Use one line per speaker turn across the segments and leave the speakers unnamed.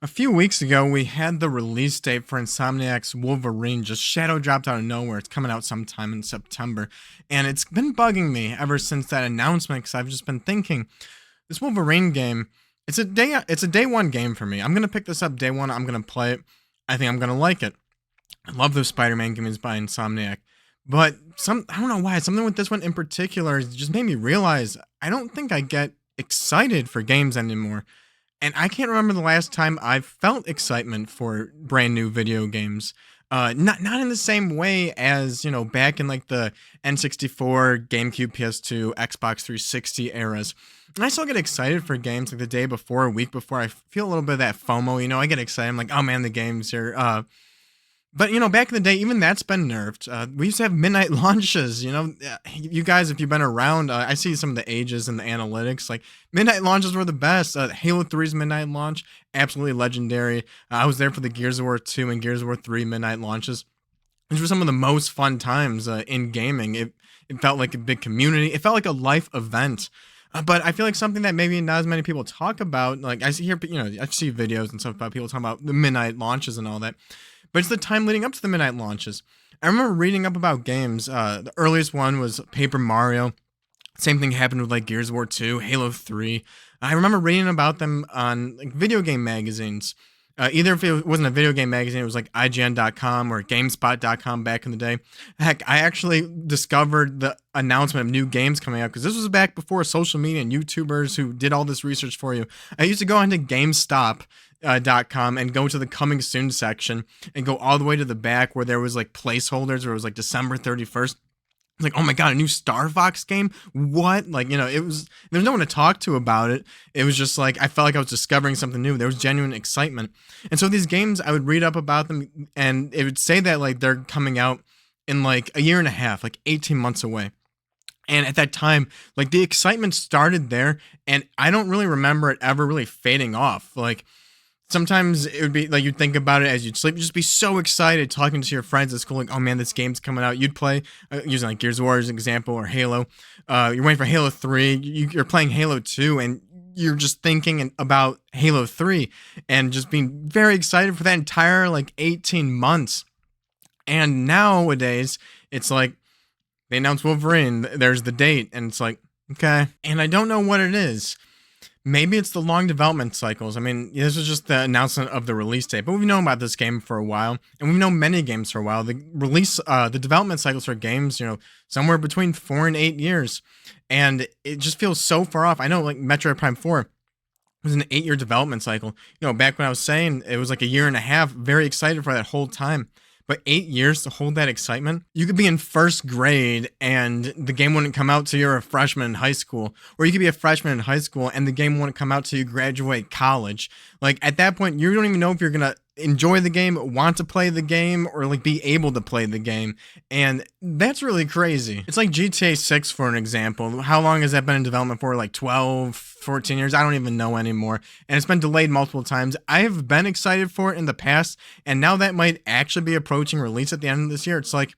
A few weeks ago, we had the release date for Insomniac's Wolverine just shadow dropped out of nowhere. It's coming out sometime in September, and it's been bugging me ever since that announcement because I've just been thinking this Wolverine game. It's a day one game for me. I'm gonna pick this up day one. I'm gonna play it. I think I'm gonna like it. I love those Spider-Man games by Insomniac, but I don't know why something with this one in particular just made me realize I don't think I get excited for games anymore. And I can't remember the last time I felt excitement for brand new video games. Not in the same way as back in like the N64, GameCube, PS2, Xbox 360 eras. And I still get excited for games like the day before, a week before. I feel a little bit of that FOMO. I get excited. I'm like, oh man, the game's here. But back in the day, even that's been nerfed. We used to have midnight launches. You guys, if you've been around, I see some of the ages and the analytics. Like midnight launches were the best. Halo 3's midnight launch, absolutely legendary. I was there for the Gears of War 2 and Gears of War 3 midnight launches. These were some of the most fun times in gaming. It felt like a big community. It felt like a life event. But I feel like something that maybe not as many people talk about. Like I see here, I see videos and stuff about people talking about the midnight launches and all that. But it's the time leading up to the midnight launches. I remember reading up about games. The earliest one was Paper Mario. Same thing happened with like Gears of War 2, Halo 3. I remember reading about them on like video game magazines. Either if it wasn't a video game magazine, it was like IGN.com or GameSpot.com back in the day. Heck, I actually discovered the announcement of new games coming out because this was back before social media and YouTubers who did all this research for you. I used to go onto GameStop.com and go to the coming soon section and go all the way to the back where there was like placeholders where it was like December 31st. Like, oh my god, a new Star Fox game? What? Like, it was, there's no one to talk to about it. It was just like, I felt like I was discovering something new. There was genuine excitement. And so these games, I would read up about them and it would say that like they're coming out in like a year and a half, like 18 months away. And at that time, like the excitement started there and I don't really remember it ever really fading off. Like, sometimes it would be like you'd think about it as you'd sleep, you'd just be so excited talking to your friends at school, like, oh man, this game's coming out. You'd play, using like Gears of War as an example, or Halo. You're waiting for Halo 3, you're playing Halo 2, and you're just thinking about Halo 3 and just being very excited for that entire like 18 months. And nowadays, it's like they announced Wolverine, there's the date, and it's like, okay. And I don't know what it is. Maybe it's the long development cycles. I mean, this was just the announcement of the release date, but we've known about this game for a while, and we've known many games for a while. The development cycles for games, somewhere between 4 and 8 years, and it just feels so far off. I know, like Metroid Prime 4 was an 8-year development cycle. Back when I was saying it was like a year and a half, very excited for that whole time. But 8 years to hold that excitement, you could be in first grade and the game wouldn't come out till you're a freshman in high school. Or you could be a freshman in high school and the game wouldn't come out till you graduate college. Like at that point, you don't even know if you're going to enjoy the game, want to play the game, or like be able to play the game. And that's really crazy. It's like GTA 6 for an example. How long has that been in development for? Like 12, 14 years? I don't even know anymore. And it's been delayed multiple times. I have been excited for it in the past, and now that might actually be approaching release at the end of this year. It's like,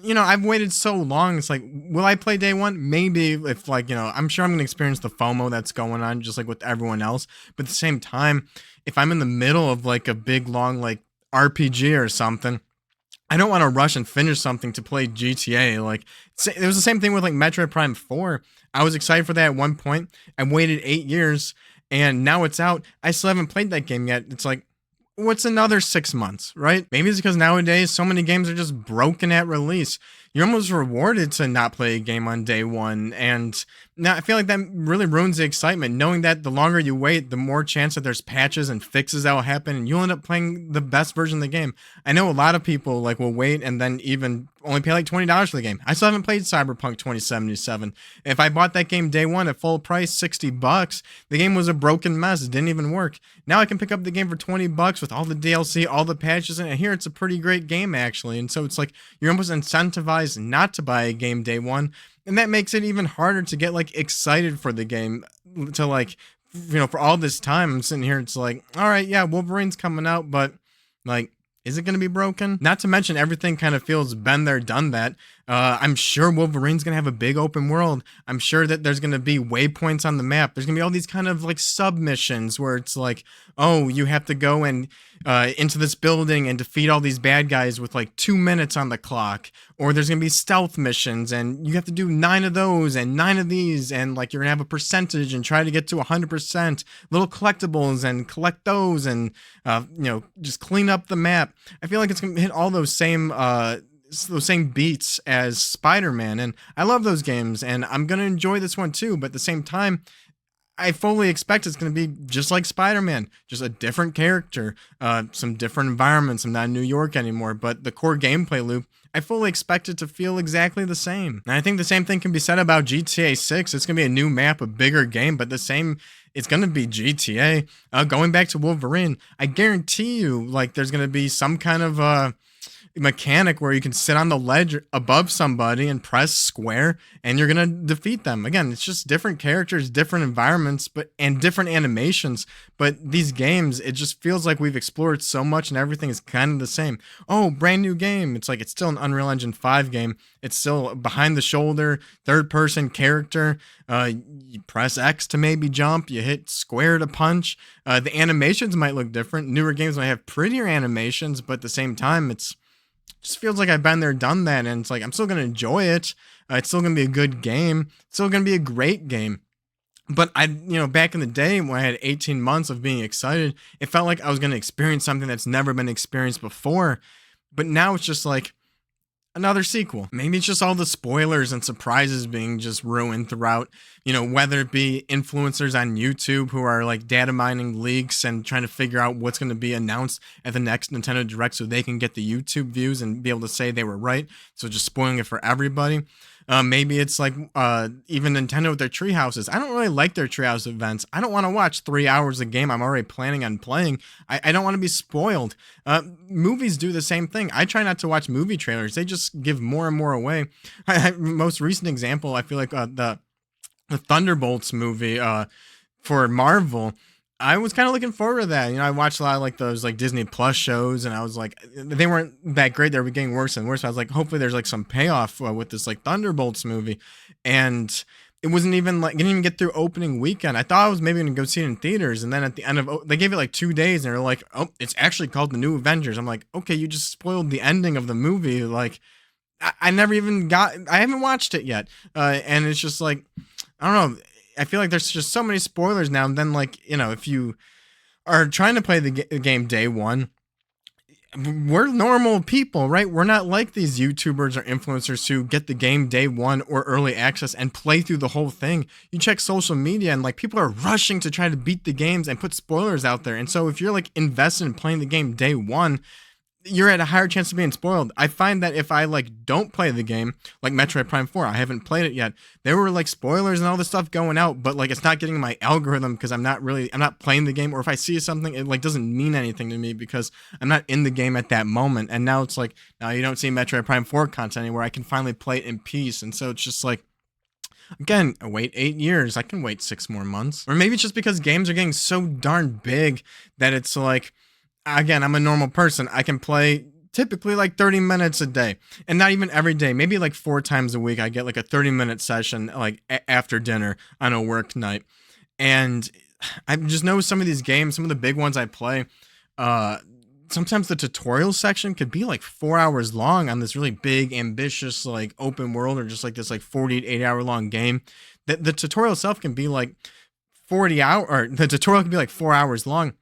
I've waited so long. It's like, will I play day one? Maybe if like, I'm sure I'm going to experience the FOMO that's going on just like with everyone else. But at the same time, if I'm in the middle of like a big long like RPG or something, I don't want to rush and finish something to play GTA. Like it was the same thing with like Metroid Prime 4. I was excited for that at one point. I waited 8 years and now it's out. I still haven't played that game yet. It's like, what's another 6 months, right? Maybe it's because nowadays so many games are just broken at release. You're almost rewarded to not play a game on day one. And now I feel like that really ruins the excitement, knowing that the longer you wait, the more chance that there's patches and fixes that will happen and you'll end up playing the best version of the game. I know a lot of people like will wait and then even only pay like $20 for the game. I still haven't played Cyberpunk 2077. If I bought that game day one at full price, $60, the game was a broken mess. It didn't even work. Now I can pick up the game for $20 with all the DLC, all the patches, and here it's a pretty great game actually. And so it's like you're almost incentivized not to buy a game day one, and that makes it even harder to get like excited for the game. To like, for all this time I'm sitting here, it's like, all right, yeah, Wolverine's coming out, but like, is it going to be broken? Not to mention everything kind of feels been there, done that. I'm sure Wolverine's gonna have a big open world. I'm sure that there's gonna be waypoints on the map. There's gonna be all these kind of like submissions where it's like, oh, you have to go and into this building and defeat all these bad guys with like 2 minutes on the clock. Or there's gonna be stealth missions and you have to do 9 of those and 9 of these, and like you're gonna have a percentage and try to get to 100%. Little collectibles and collect those, and just clean up the map. I feel like it's gonna hit all those same beats as Spider-Man, and I love those games, and I'm gonna enjoy this one too. But at the same time, I fully expect it's gonna be just like Spider-Man, just a different character, some different environments. I'm not in New York anymore, but the core gameplay loop, I fully expect it to feel exactly the same. And I think the same thing can be said about GTA 6. It's gonna be a new map, a bigger game, but the same. It's gonna be GTA. Going back to Wolverine, I guarantee you, like, there's gonna be some kind of mechanic where you can sit on the ledge above somebody and press square and you're gonna defeat them. Again, it's just different characters, different environments, and different animations. But these games, it just feels like we've explored so much and everything is kind of the same. Oh, brand new game. It's like it's still an Unreal Engine 5 game. It's still behind the shoulder, third person character. You press X to maybe jump, you hit square to punch. The animations might look different. Newer games might have prettier animations, but at the same time, it's just feels like I've been there, done that, and it's like I'm still gonna enjoy it. It's still gonna be a good game. It's still gonna be a great game. But back in the day when I had 18 months of being excited, it felt like I was gonna experience something that's never been experienced before. But now it's just like another sequel. Maybe it's just all the spoilers and surprises being just ruined throughout, whether it be influencers on YouTube who are like data mining leaks and trying to figure out what's going to be announced at the next Nintendo Direct so they can get the YouTube views and be able to say they were right. So just spoiling it for everybody. Maybe it's like even Nintendo with their treehouses. I don't really like their treehouse events. I don't want to watch 3 hours of game I'm already planning on playing. I don't want to be spoiled. Movies do the same thing. I try not to watch movie trailers. They just give more and more away. Most recent example, I feel like the Thunderbolts movie for Marvel. I was kind of looking forward to that. I watched a lot of like those like Disney Plus shows, and I was like, they weren't that great. They were getting worse and worse. I was like, hopefully there's like some payoff with this like Thunderbolts movie, and it wasn't even like, didn't even get through opening weekend. I thought I was maybe gonna go see it in theaters, and then at the end of they gave it like 2 days, and they're like, oh, it's actually called The New Avengers. I'm like, okay, you just spoiled the ending of the movie. Like, I never even I haven't watched it yet, and it's just like, I don't know. I feel like there's just so many spoilers now. And then, like, if you are trying to play the game day one, we're normal people, right? We're not like these YouTubers or influencers who get the game day one or early access and play through the whole thing. You check social media and like people are rushing to try to beat the games and put spoilers out there. And so if you're like invested in playing the game day one, you're at a higher chance of being spoiled. I find that if I like don't play the game, like Metroid Prime 4, I haven't played it yet. There were like spoilers and all this stuff going out, but like it's not getting my algorithm because I'm not playing the game. Or if I see something, it like doesn't mean anything to me because I'm not in the game at that moment. And now it's like, now you don't see Metroid Prime 4 content anywhere. I can finally play it in peace. And so it's just like, again, I wait 8 years. I can wait 6 more months. Or maybe it's just because games are getting so darn big that it's like, again, I'm a normal person. I can play typically like 30 minutes a day, and not even every day. Maybe like 4 times a week, I get like a 30-minute session like after dinner on a work night. And I just know some of these games, some of the big ones I play, sometimes the tutorial section could be like 4 hours long on this really big, ambitious, like open world, or just like this like 48 hour long game. The tutorial itself can be like 40 hours, or the tutorial can be like 4 hours long.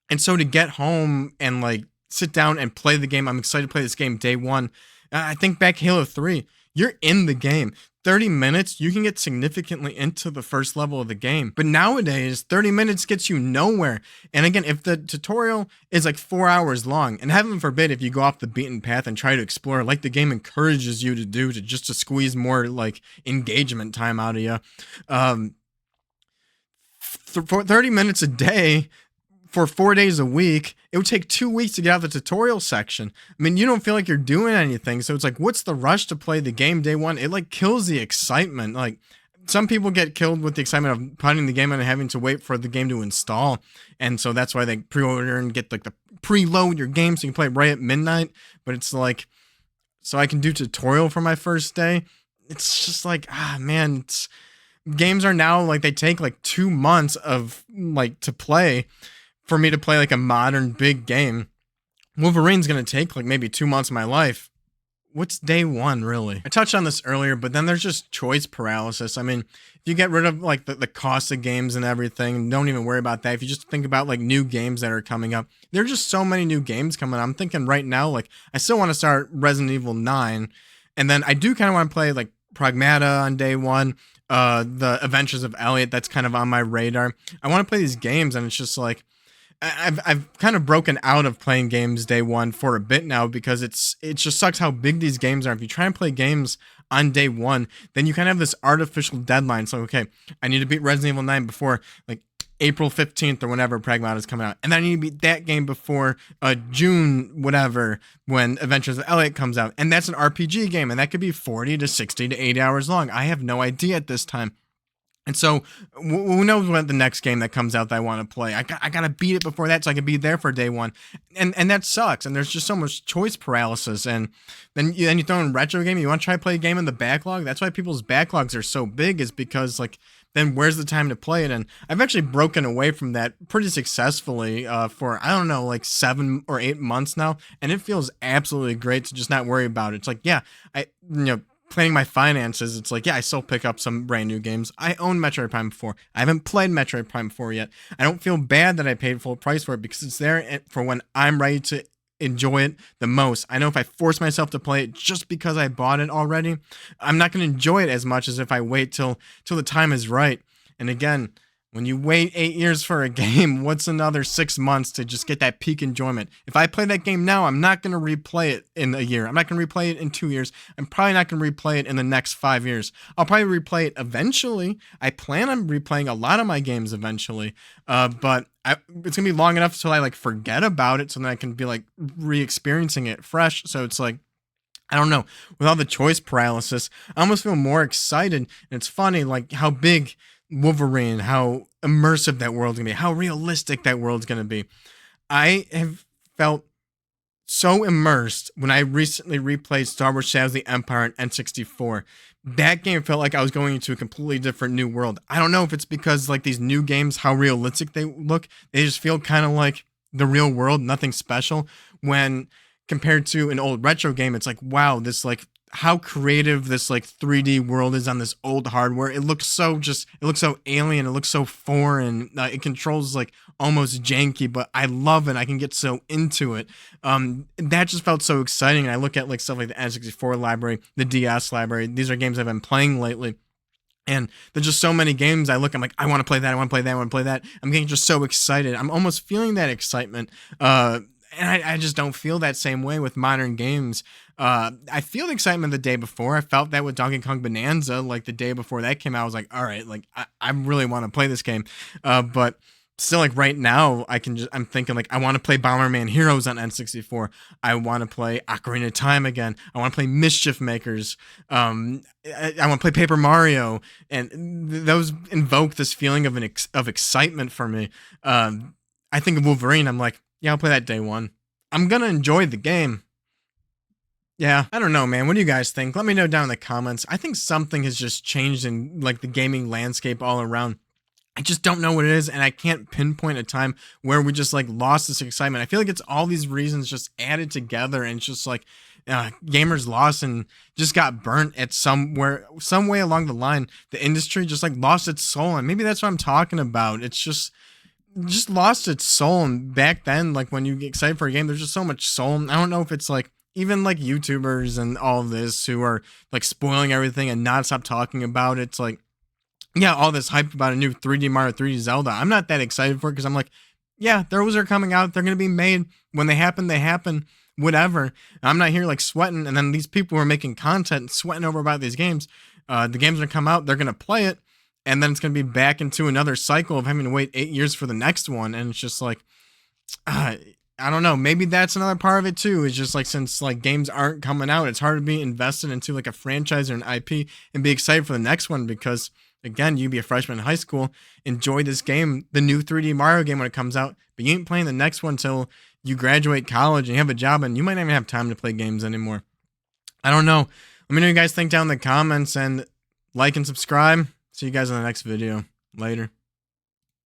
And so to get home and like sit down and play the game, I'm excited to play this game day one. I think back Halo 3, you're in the game. 30 minutes, you can get significantly into the first level of the game. But nowadays, 30 minutes gets you nowhere. And again, if the tutorial is like 4 hours long, and heaven forbid if you go off the beaten path and try to explore like the game encourages you to do, to squeeze more like engagement time out of you, for 30 minutes a day, for 4 days a week, it would take 2 weeks to get out of the tutorial section. I mean, you don't feel like you're doing anything. So it's like, what's the rush to play the game day one? It like kills the excitement. Like, some people get killed with the excitement of putting the game in and having to wait for the game to install. And so that's why they pre-order and get like the preload your game so you can play right at midnight. But it's like, so I can do tutorial for my first day. It's just like, man, games are now like they take like 2 months of like to play for me to play like a modern big game. Wolverine's gonna take like maybe 2 months of my life. What's day one really? I touched on this earlier, but then there's just choice paralysis. I mean, if you get rid of like the cost of games and everything, don't even worry about that. If you just think about like new games that are coming up, there's just so many new games coming. I'm thinking right now, like I still want to start Resident Evil 9, and then I do kind of want to play like Pragmata on day one. The Adventures of Elliot, that's kind of on my radar. I want to play these games, and it's just like I've kind of broken out of playing games day one for a bit now because it just sucks how big these games are. If you try and play games on day one, then you kind of have this artificial deadline. So okay, I need to beat Resident Evil 9 before like April 15th or whenever Pragmata is coming out, and then I need to beat that game before June whatever when Adventures of Elliot comes out, and that's an RPG game, and that could be 40 to 60 to 80 hours long. I have no idea at this time. And so, who knows what the next game that comes out that I want to play? I gotta beat it before that so I can be there for day one, and that sucks. And there's just so much choice paralysis. And then you throw in retro game. You want to try to play a game in the backlog. That's why people's backlogs are so big. Is because like then where's the time to play it? And I've actually broken away from that pretty successfully for I don't know like 7 or 8 months now, and it feels absolutely great to just not worry about it. It's like planning my finances, it's like, yeah, I still pick up some brand new games. I own Metroid Prime 4. I haven't played Metroid Prime 4 yet. I don't feel bad that I paid full price for it because it's there for when I'm ready to enjoy it the most. I know if I force myself to play it just because I bought it already, I'm not going to enjoy it as much as if I wait till the time is right. And again, when you wait 8 years for a game, what's another 6 months to just get that peak enjoyment? If I play that game now, I'm not going to replay it in a year. I'm not going to replay it in 2 years. I'm probably not going to replay it in the next 5 years. I'll probably replay it eventually. I plan on replaying a lot of my games eventually, but it's going to be long enough until I like forget about it so then I can be like re-experiencing it fresh. So it's like, I don't know. With all the choice paralysis, I almost feel more excited. And it's funny, like how big Wolverine, how immersive that world's gonna be, how realistic that world's gonna be. I have felt so immersed when I recently replayed Star Wars Shadows of the Empire on N64. That game felt like I was going into a completely different new world. I don't know if it's because like these new games, how realistic they look, they just feel kind of like the real world, nothing special. When compared to an old retro game, it's like, wow, this like how creative this like 3D world is on this old hardware. It looks so alien. It looks so foreign. It controls like almost janky, but I love it. I can get so into it. That just felt so exciting. And I look at like stuff like the N64 library, the DS library. These are games I've been playing lately. And there's just so many games I'm like, I want to play that. I want to play that. I want to play that. I'm getting just so excited. I'm almost feeling that excitement. And I just don't feel that same way with modern games. I feel the excitement the day before. I felt that with Donkey Kong Bonanza, like the day before that came out. I was like, all right, like I really want to play this game. But still, like right now, I'm thinking like I want to play Bomberman Heroes on N64. I want to play Ocarina of Time again. I want to play Mischief Makers. I want to play Paper Mario, and those invoke this feeling of excitement for me. I think of Wolverine. I'm like, yeah, I'll play that day one. I'm gonna enjoy the game. Yeah, I don't know, man. What do you guys think? Let me know down in the comments. I think something has just changed in like the gaming landscape all around. I just don't know what it is, and I can't pinpoint a time where we just like lost this excitement. I feel like it's all these reasons just added together, and it's just like gamers lost and just got burnt at some way along the line. The industry just like lost its soul, and maybe that's what I'm talking about. It's just lost its soul. And back then, like when you get excited for a game, there's just so much soul. I don't know if it's like even like YouTubers and all of this who are like spoiling everything and not stop talking about it. It's like, yeah, all this hype about a new 3D Mario, 3D Zelda. I'm not that excited for it because I'm like, yeah, those are coming out. They're going to be made. When they happen, whatever. I'm not here like sweating. And then these people who are making content sweating over about these games. The games are going to come out. They're going to play it. And then it's going to be back into another cycle of having to wait 8 years for the next one. And it's just like, I don't know. Maybe that's another part of it too. It's just like, since like games aren't coming out, it's hard to be invested into like a franchise or an IP and be excited for the next one because, again, you be a freshman in high school, enjoy this game, the new 3D Mario game when it comes out, but you ain't playing the next one until you graduate college and you have a job, and you might not even have time to play games anymore. I don't know. Let me know what you guys think down in the comments, and like and subscribe. See you guys in the next video. Later.